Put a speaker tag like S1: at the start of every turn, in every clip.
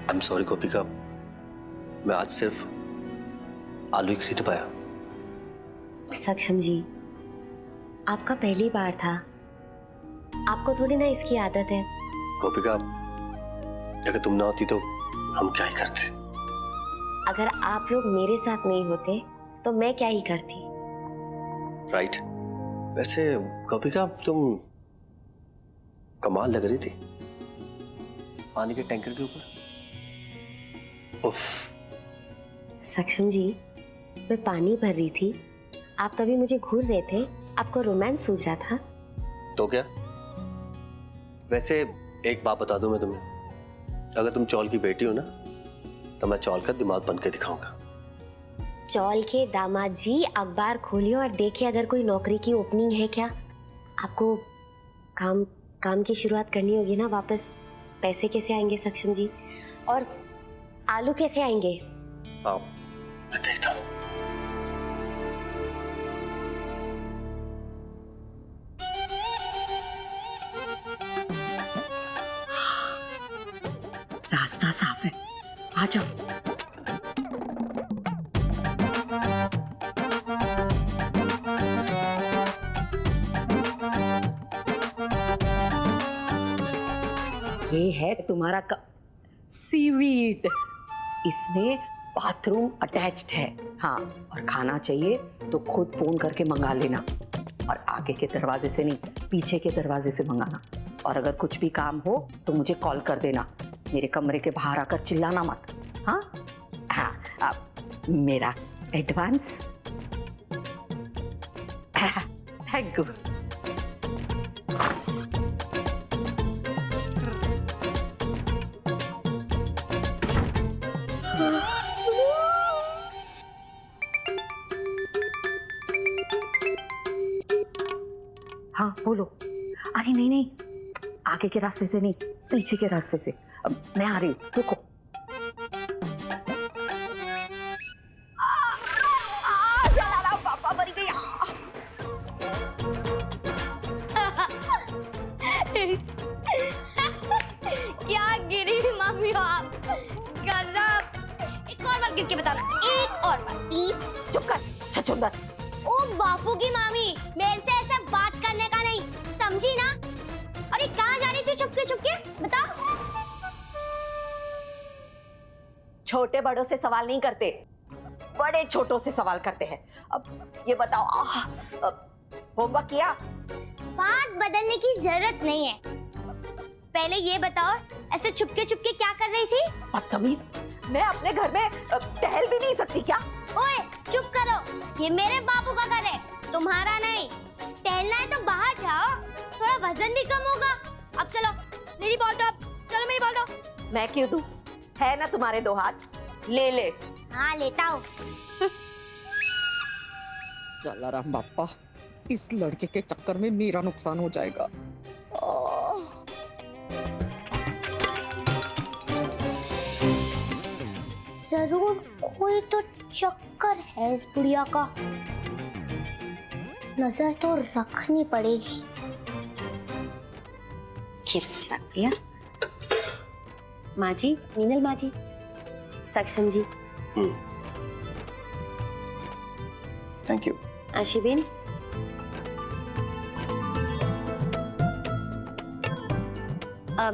S1: I am sorry गोपिका, मैं आज सिर्फ आलू ही खरीद पाया।
S2: सक्षम जी, आपका पहली बार था, आपको थोड़ी ना इसकी आदत है।
S1: गोपिका, अगर तुम ना होती तो हम क्या ही करते।
S2: अगर आप लोग मेरे साथ नहीं होते तो मैं क्या ही करती।
S1: राइट। वैसे गोपिका, तुम कमाल लग रही थी पानी के टैंकर के ऊपर। उफ।
S2: सक्षम जी, मैं पानी भर रही थी, आप तभी मुझे घूर रहे थे, आपको रोमांस सूझ रहा था।
S1: तो क्या? वैसे एक बात बता दूं मैं तुम्हें, अगर तुम चौल की बेटी हो ना तो मैं चौल का दिमाग बन के दिखाऊंगा।
S2: चौल के दामाद जी, अखबार खोलिए और देखिए अगर कोई नौकरी की ओपनिंग है क्या। आपको काम की शुरुआत करनी होगी ना वापस। पैसे कैसे आएंगे सक्षम जी, और आलू कैसे आएंगे?
S1: आओ मैं देखता हूँ।
S3: रास्ता साफ है, आ जाओ। ये है तुम्हारा सीवीड, इसमें बाथरूम अटैच्ड है। हाँ, और खाना चाहिए तो खुद फोन करके मंगा लेना, और आगे के दरवाजे से नहीं, पीछे के दरवाजे से मंगाना। और अगर कुछ भी काम हो तो मुझे कॉल कर देना, मेरे कमरे के बाहर आकर चिल्लाना मत। हाँ हाँ, मेरा एडवांस। Thank you. हाँ बोलो। अरे नहीं नहीं, आगे के रास्ते से नहीं, पीछे के रास्ते से। अब मैं आ रही हूँ, रुको। पापा मर गई।
S4: क्या गिरी मम्मी हो आप, गजब। एक और बार गिर के बताओ, एक और बार प्लीज।
S3: चुप कर छछूंदर।
S4: ओ बापू की मामी, मेरे से ऐसा बात करने का नहीं, समझी ना? और ये कहाँ जा रही थी चुपके चुपके, बताओ।
S3: छोटे बड़ों से सवाल नहीं करते, बड़े छोटों से सवाल करते हैं। अब ये बताओ, होमवर्क किया?
S4: बात बदलने की जरूरत नहीं है, पहले ये बताओ ऐसे चुपके चुपके क्या कर रही थी?
S3: बदतमीज, मैं अपने घर में टहल भी नहीं सकती क्या?
S4: ओए चुप करो, ये मेरे बापू का घर है, तुम्हारा नहीं। टहलना है तो बाहर जाओ, थोड़ा वजन भी कम होगा। अब चलो मेरी बॉल दो, अब चलो मेरी बॉल दो।
S3: मैं क्यों दूं? है ना तुम्हारे दो हाथ, ले ले।
S4: हाँ लेता हूँ।
S5: चला राम बाप्पा, इस लड़के के चक्कर में मेरा नुकसान हो जाएगा।
S4: जरूर कोई तो चक्कर है इस बुढ़िया का, नजर तो रखनी पड़ेगी।
S2: रख दिया। माँ जी, मीनल माँ जी, सक्षम जी।
S1: Thank you.
S2: आशीबेन,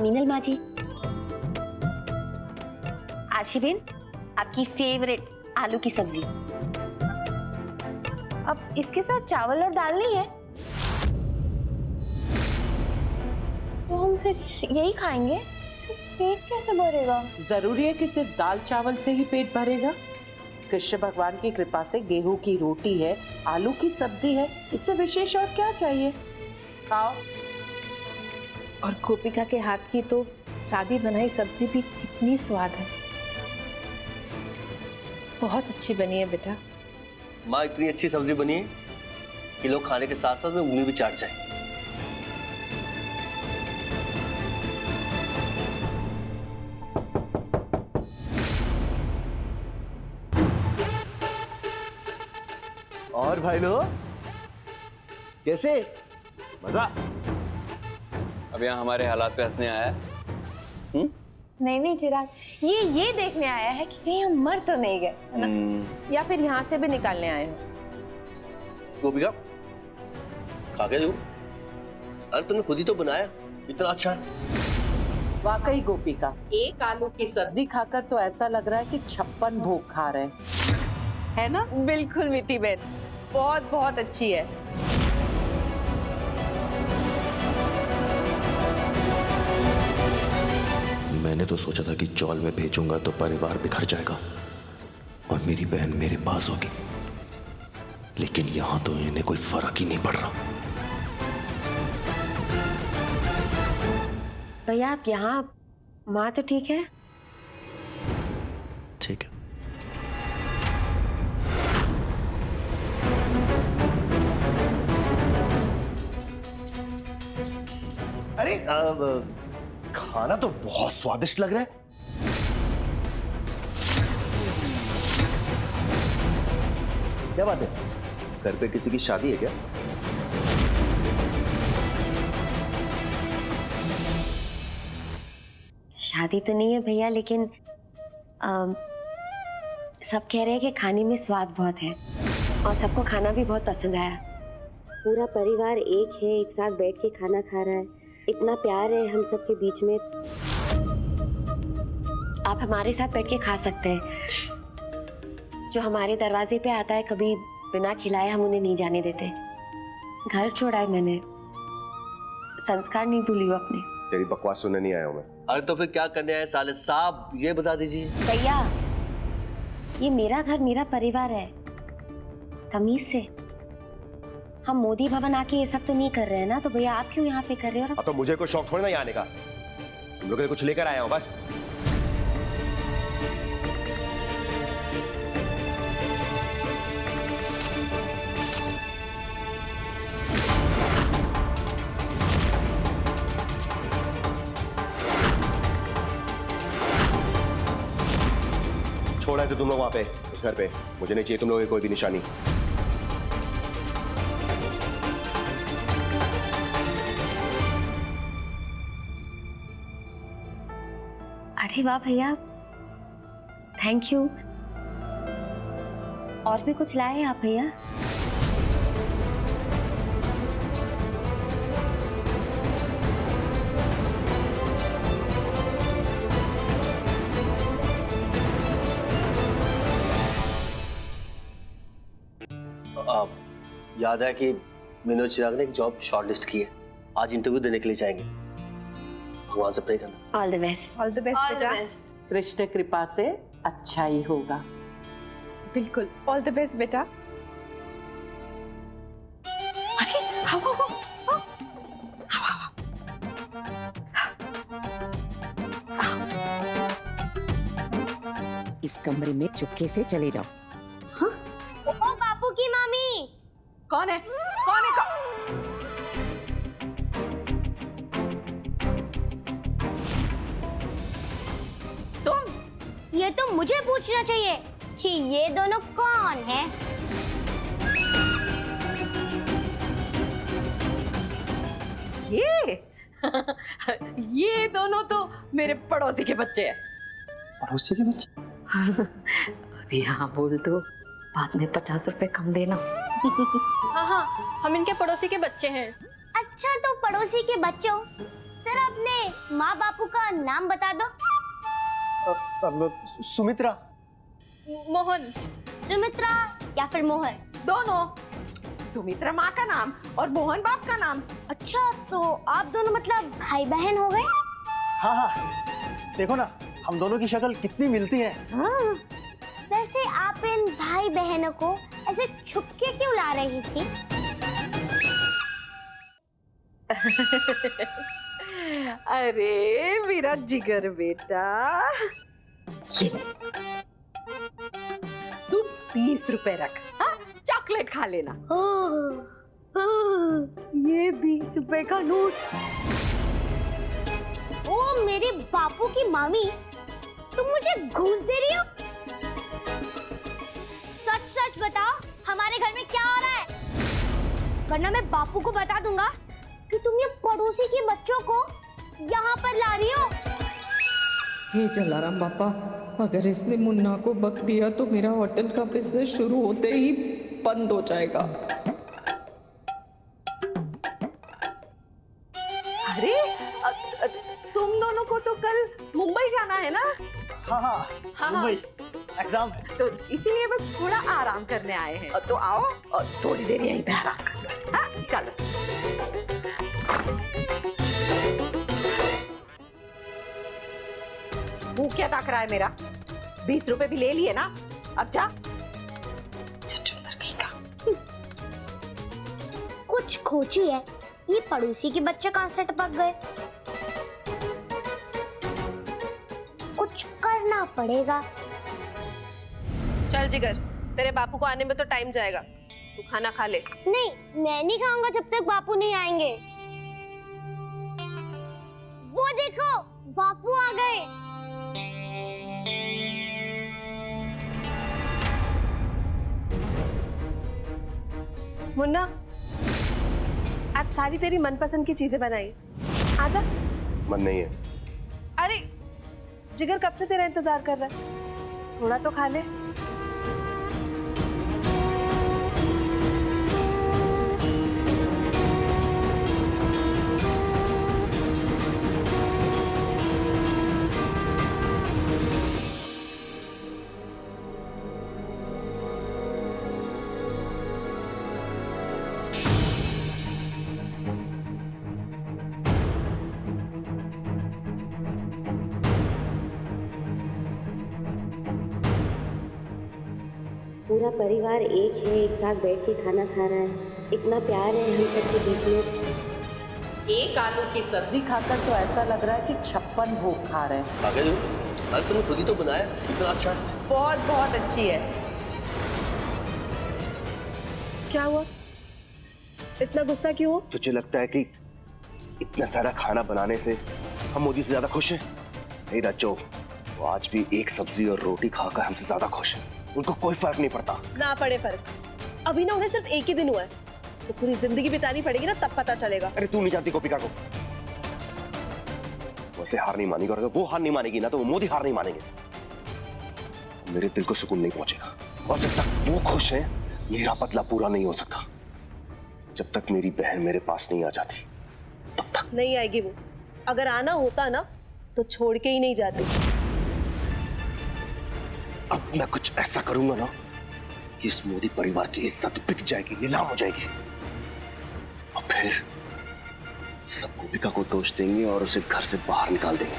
S2: मीनल माँ जी। आशीबेन, आपकी फेवरेट आलू की सब्जी।
S6: अब इसके साथ चावल और दाल नहीं है तो हम फिर यही खाएंगे, इससे पेट कैसे भरेगा?
S7: जरूरी है कि सिर्फ दाल चावल से ही पेट भरेगा? कृष्ण भगवान की कृपा से गेहूं की रोटी है, आलू की सब्जी है, इससे विशेष और क्या चाहिए? खाओ।
S6: और गोपिका के हाथ की तो सादी बनाई सब्जी भी कितनी स्वाद है, बहुत अच्छी बनी है बेटा।
S1: माँ, इतनी अच्छी सब्जी बनी है कि लोग खाने के साथ साथ में उंगली भी चाट जाए।
S8: और भाई लोग कैसे? मजा?
S9: अब यहाँ हमारे हालात पे हंसने आया है?
S6: नहीं नहीं चिराग, ये देखने आया है कि कहीं हम मर तो नहीं गए, है ना? या फिर यहाँ से भी निकालने आए हो।
S1: गोपिका खा के देखो। अरे तुमने खुद ही तो बनाया, इतना अच्छा है।
S7: वाकई गोपिका, एक आलू की सब्जी खाकर तो ऐसा लग रहा है कि 56 भोग खा रहे हैं, है ना?
S6: बिल्कुल मिठी बहन, बहुत बहुत अच्छी है।
S9: मैंने तो सोचा था कि चौल में भेजूंगा तो परिवार बिखर जाएगा और मेरी बहन मेरे पास होगी, लेकिन यहां तो इन्हें कोई फर्क ही नहीं पड़ रहा।
S2: भैया आप यहाँ, माँ तो ठीक है?
S9: ठीक है।
S8: अरे खाना तो बहुत स्वादिष्ट लग रहा है। क्या बात है, घर पे किसी की शादी है क्या?
S2: शादी तो नहीं है भैया, लेकिन सब कह रहे हैं कि खाने में स्वाद बहुत है और सबको खाना भी बहुत पसंद आया। पूरा परिवार एक है, एक साथ बैठ के खाना खा रहा है, इतना प्यार है हम सब के बीच में। आप हमारे साथ बैठ के खा सकते हैं। जो हमारे दरवाजे पे आता है कभी बिना खिलाए हम उन्हें नहीं जाने देते। घर छोड़ा है मैंने, संस्कार नहीं भूली हूँ अपने।
S8: तेरी बकवास सुनने नहीं आया हूं मैं।
S1: अरे तो फिर क्या करने आए साले साहब, ये बता दीजिए।
S2: भैया ये मेरा घर, मेरा परिवार है, तमीज से। हम मोदी भवन आके ये सब तो नहीं कर रहे हैं ना, तो भैया आप क्यों यहाँ पे कर रहे हो?
S8: अब तो मुझे कोई शौक थोड़ी नहीं आने का, तुम लोग के लिए कुछ लेकर आया हूं बस। छोड़ा है तो तुम लोग वहां पे उस घर पे, मुझे नहीं चाहिए तुम लोगों की कोई भी निशानी।
S2: अरे वाह भैया, थैंक यू। और भी कुछ लाए आप भैया?
S1: याद है कि मैंने चिराग ने एक जॉब शॉर्टलिस्ट की है, आज इंटरव्यू देने के लिए जाएंगे। भगवान से प्रे करना।
S2: All the best.
S6: All the best बेटा।
S7: कृष्ण कृपा से अच्छा ही होगा।
S6: बिल्कुल, ऑल द बेस्ट बेटा। अरे हवा
S5: इस कमरे में चुपके से चले जाओ।
S4: ओ बापू की मामी।
S3: कौन है? कौन है?
S4: ये तो मुझे पूछना चाहिए कि ये दोनों कौन है?
S3: ये दोनों तो मेरे पड़ोसी के बच्चे हैं।
S1: पड़ोसी के बच्चे?
S3: अभी हाँ बोल दो, बाद में 50 रुपए कम देना।
S10: हाँ हाँ, हम इनके पड़ोसी के बच्चे हैं।
S4: अच्छा तो पड़ोसी के बच्चों, सर अपने माँ बापू का नाम बता दो।
S1: सुमित्रा।
S10: मोहन।
S4: सुमित्रा या फिर मोहन?
S3: दोनों। सुमित्रा माँ का नाम और मोहन बाप का नाम।
S4: अच्छा तो आप दोनों मतलब भाई बहन हो गए?
S11: हाँ हाँ, देखो ना हम दोनों की शक्ल कितनी मिलती है।
S4: हाँ। वैसे आप इन भाई बहनों को ऐसे छुपके क्यों ला रही थी?
S3: अरे मेरा जिगर बेटा, ये तू 20 रुपए रख, हाँ? चॉकलेट खा लेना।
S2: ये 20 रुपए का नोट।
S4: ओ मेरे बापू की मामी, तुम मुझे घूस दे रही हो? सच सच बताओ हमारे घर में क्या हो रहा है, वरना मैं बापू को बता दूंगा कि तुम ये पड़ोसी के बच्चों को यहाँ पर ला रही हो।
S5: हे जलाराम बापा, अगर इसने मुन्ना को बक दिया तो मेरा होटल का बिजनेस शुरू होते ही बंद हो जाएगा।
S3: अरे तुम दोनों को तो कल मुंबई जाना है ना?
S11: हाँ हाँ,
S3: हाँ।
S11: मुंबई एग्जाम है।
S3: तो इसीलिए बस थोड़ा आराम करने आए हैं। तो आओ और थोड़ी देर यहीं पे आराम कर लो। हाँ, चलो। मुंह क्या ताक रहा है मेरा? 20 रुपए भी ले लिए ना, अब जा। चुचुंदर कहीं का।
S4: कुछ खोची है, ये पड़ोसी के बच्चे कहाँ से टपक गए? कुछ करना पड़ेगा।
S6: चल जिगर, तेरे बापू को आने में तो टाइम जाएगा, तू खाना खा ले।
S4: नहीं, मैं नहीं खाऊंगा जब तक बापू नहीं आएंगे। वो देखो, बापू आ गए।
S6: मुन्ना, आज सारी तेरी मनपसंद की चीजें बनाई, आजा।
S8: मन नहीं है।
S6: अरे जिगर कब से तेरा इंतजार कर रहा है, थोड़ा तो खा ले।
S2: पूरा परिवार एक है, एक साथ बैठ के खाना खा रहा है, इतना प्यार है हम सबके बीच में।
S7: एक आलू की सब्जी खाकर तो ऐसा लग रहा है कि 56 भोग खा रहे हैं।
S1: अरे तुमने खुद ही तो बनाया, कितना अच्छा है।
S6: बहुत बहुत अच्छी है। क्या हुआ, इतना गुस्सा क्यों हो?
S8: तुझे लगता है कि इतना सारा खाना बनाने से हम मोदी से ज्यादा खुश हैं? नहीं राजो, वो आज भी एक सब्जी और रोटी खाकर हमसे ज्यादा खुश हैं। उनको कोई फर्क नहीं पड़ता।
S6: ना पड़े फर्क, अभी ना उन्हें सिर्फ एक ही दिन हुआ है, तो पूरी जिंदगी बितानी पड़ेगी ना, तब पता चलेगा।
S8: अरे तू नहीं जानती गोपिका को, वैसे हार नहीं मानेगी, और अगर वो हार नहीं मानेगी ना तो वो मोदी हार नहीं मानेंगे। मेरे दिल को सुकून नहीं पहुंचेगा, और जब तक वो खुश है मेरा बदला पूरा नहीं हो सकता। जब तक मेरी बहन मेरे पास नहीं आ जाती तब तक
S6: नहीं आएगी वो। अगर आना होता ना तो छोड़ के ही नहीं जाती।
S8: अब मैं कुछ ऐसा करूंगा ना कि इस मोदी परिवार की इज्जत बिक जाएगी, नीलाम हो जाएगी, और फिर सब गोपिका को दोष देंगे और उसे घर से बाहर निकाल देंगे,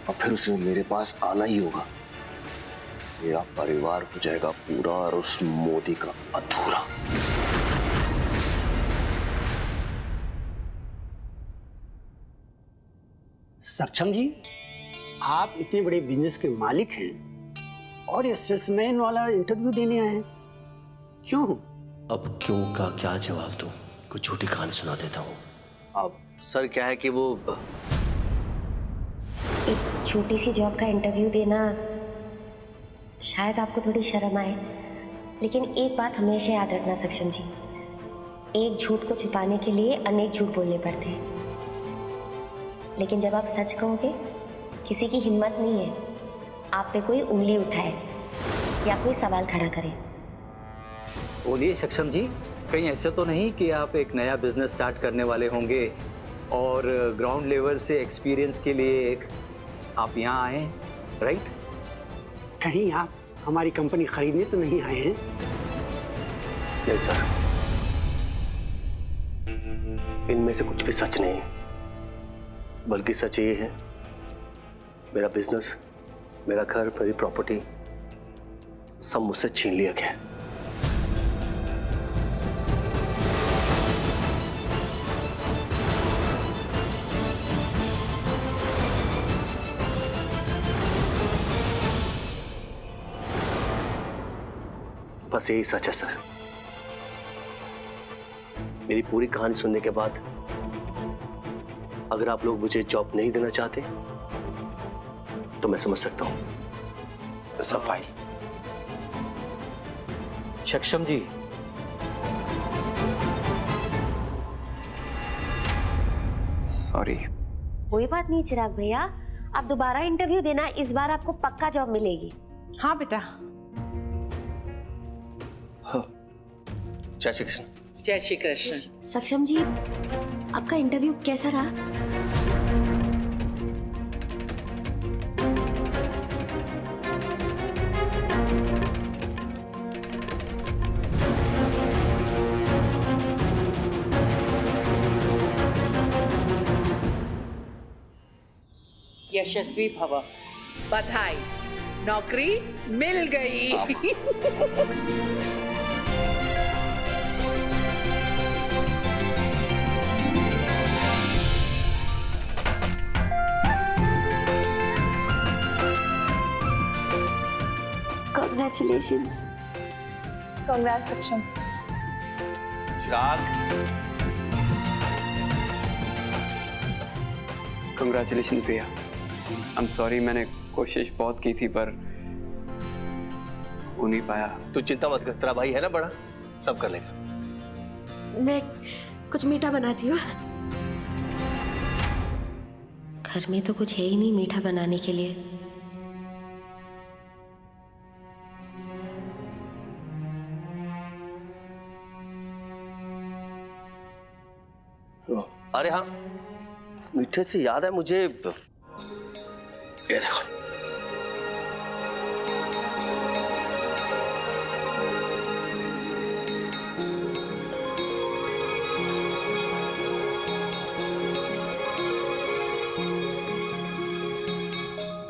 S8: और फिर उसे मेरे पास आना ही होगा। मेरा परिवार हो जाएगा पूरा और उस मोदी का अधूरा।
S11: सक्षम जी, आप इतने बड़े बिजनेस के मालिक हैं और ये सेल्समैन वाला इंटरव्यू देने आए हैं, क्यों?
S1: अब क्यों का क्या जवाब दूं? कुछ झूठी कहानी सुना देता हूँ। अब सर क्या है कि वो
S2: एक छोटी सी जॉब का इंटरव्यू देना शायद आपको थोड़ी शर्म आए, लेकिन एक बात हमेशा याद रखना सक्षम जी, एक झूठ को छुपाने के लिए अनेक झूठ बोलने पड़ते हैं, लेकिन जब आप सच कहोगे किसी की हिम्मत नहीं है आप पे कोई उंगली उठाए या कोई सवाल खड़ा करे।
S12: बोलिए सक्षम जी, कहीं ऐसा तो नहीं कि आप एक नया बिजनेस स्टार्ट करने वाले होंगे और ग्राउंड लेवल से एक्सपीरियंस के लिए आप यहाँ आए, राइट?
S11: कहीं आप हमारी कंपनी खरीदने तो नहीं आए हैं?
S1: नहीं सर, इनमें से कुछ भी सच नहीं है, बल्कि सच ये है मेरा बिजनेस, मेरा घर, मेरी प्रॉपर्टी सब मुझसे छीन लिया गया। बस यही सच है सर। मेरी पूरी कहानी सुनने के बाद अगर आप लोग मुझे जॉब नहीं देना चाहते तो मैं समझ सकता हूं। सफाई।
S12: सक्षम जी,
S2: सॉरी। कोई बात नहीं चिराग भैया, आप दोबारा इंटरव्यू देना, इस बार आपको पक्का जॉब मिलेगी।
S7: हाँ बेटा।
S1: हाँ। जय श्री कृष्ण।
S7: जय श्री कृष्ण।
S2: सक्षम जी, आपका इंटरव्यू कैसा रहा?
S7: यशस्वी भव। बधाई, नौकरी मिल गई।
S2: Congratulations.
S6: कांग्रेस सक्षम।
S8: चिराग,
S13: कंग्रेचुलेशन भैया। आई एम सॉरी, मैंने कोशिश बहुत की थी पर हो नहीं पाया।
S1: तू चिंता मत कर, तेरा भाई है ना बड़ा, सब कर लेगा।
S2: मैं कुछ मीठा बनाती हूँ। घर में तो कुछ है ही नहीं मीठा बनाने के लिए।
S1: अरे हाँ, मीठे से याद है मुझे, ये देखो।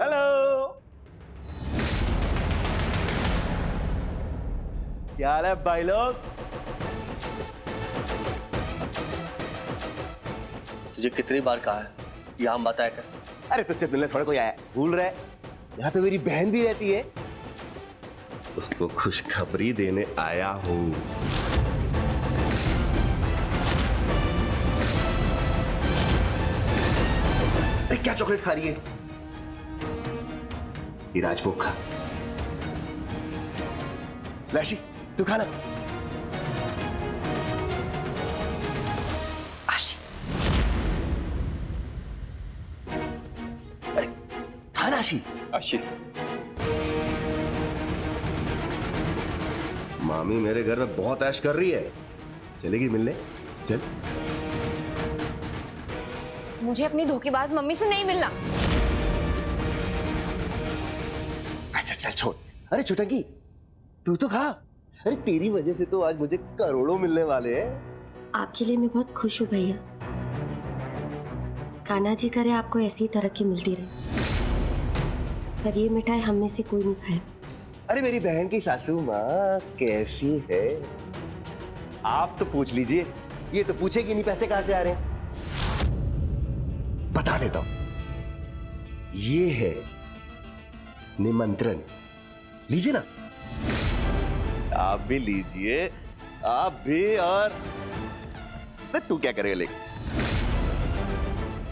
S1: हेलो, क्या हाल है भाई लोग? तुझे कितनी बार कहा है यहाँ हम बताया कर।
S8: अरे तुझसे मिलने थोड़ा कोई आया, भूल रहा है? यहाँ तो मेरी बहन भी रहती है, उसको खुशखबरी देने आया हूँ। अरे क्या चॉकलेट खा रही है? ये राजभोग खा। लाशी, तू खाना। आशी, अरे खाना आशी।
S13: आशी,
S8: मामी मेरे घर में बहुत ऐश कर रही है, चलेगी मिलने? चल।
S6: मुझे अपनी धोखेबाज मम्मी से नहीं मिलना।
S8: अच्छा चल छोड़। अरे छुटंगी, तू तो खा। अरे तेरी वजह से तो आज मुझे करोड़ों मिलने वाले हैं।
S2: आपके लिए मैं बहुत खुश हूँ भैया। कान्हा जी करे आपको ऐसी तरक्की मिलती रहे, पर ये मिठाई हम में से कोई नहीं खाएगा।
S8: अरे मेरी बहन की सासू माँ कैसी है, आप तो पूछ लीजिए। ये तो पूछेगी नहीं पैसे कहां से आ रहे हैं। बता देता हूं, ये है निमंत्रण, लीजिए ना। आप भी लीजिए, आप भी। और अरे तू क्या करेगा लेके?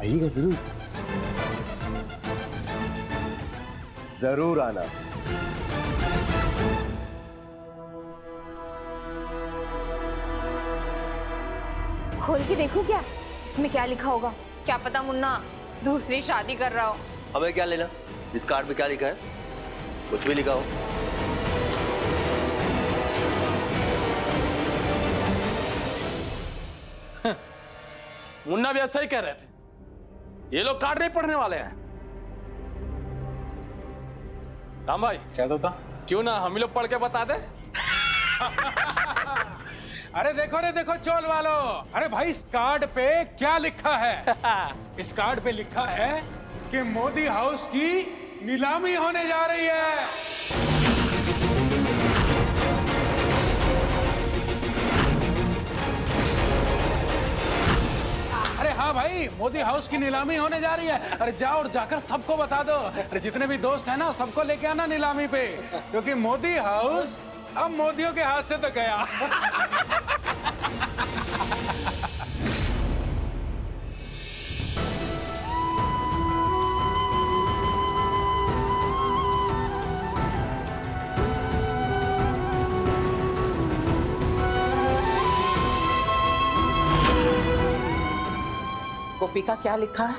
S8: आइएगा जरूर, जरूर आना।
S6: खोल के देखूं क्या, इसमें क्या लिखा होगा? क्या पता मुन्ना दूसरी शादी कर रहा हो।
S1: हमें क्या लेना, इस कार्ड में क्या लिखा है? कुछ भी लिखा हो।
S14: मुन्ना भी ऐसा ही कह रहे थे, ये लोग कार्ड नहीं पढ़ने वाले हैं। राम भाई क्या होता, क्यों ना हम ही लोग पढ़ के बता दे।
S15: अरे देखो चोल वालों, अरे भाई इस कार्ड पे क्या लिखा है? इस कार्ड पे लिखा है कि मोदी हाउस की नीलामी होने जा रही है। अरे हाँ भाई, मोदी हाउस की नीलामी होने जा रही है। अरे जाओ और जाकर सबको बता दो। अरे जितने भी दोस्त हैं ना, सबको लेके आना नीलामी पे, क्योंकि मोदी हाउस अब मोदियों के हाथ से तो गया।
S7: गोपिका क्या लिखा है?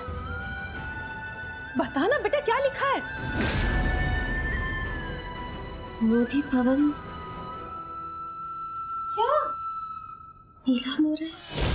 S6: बता ना बेटा क्या लिखा है?
S2: मोदी भवन
S6: क्या?
S2: नीलाम हो रहा है।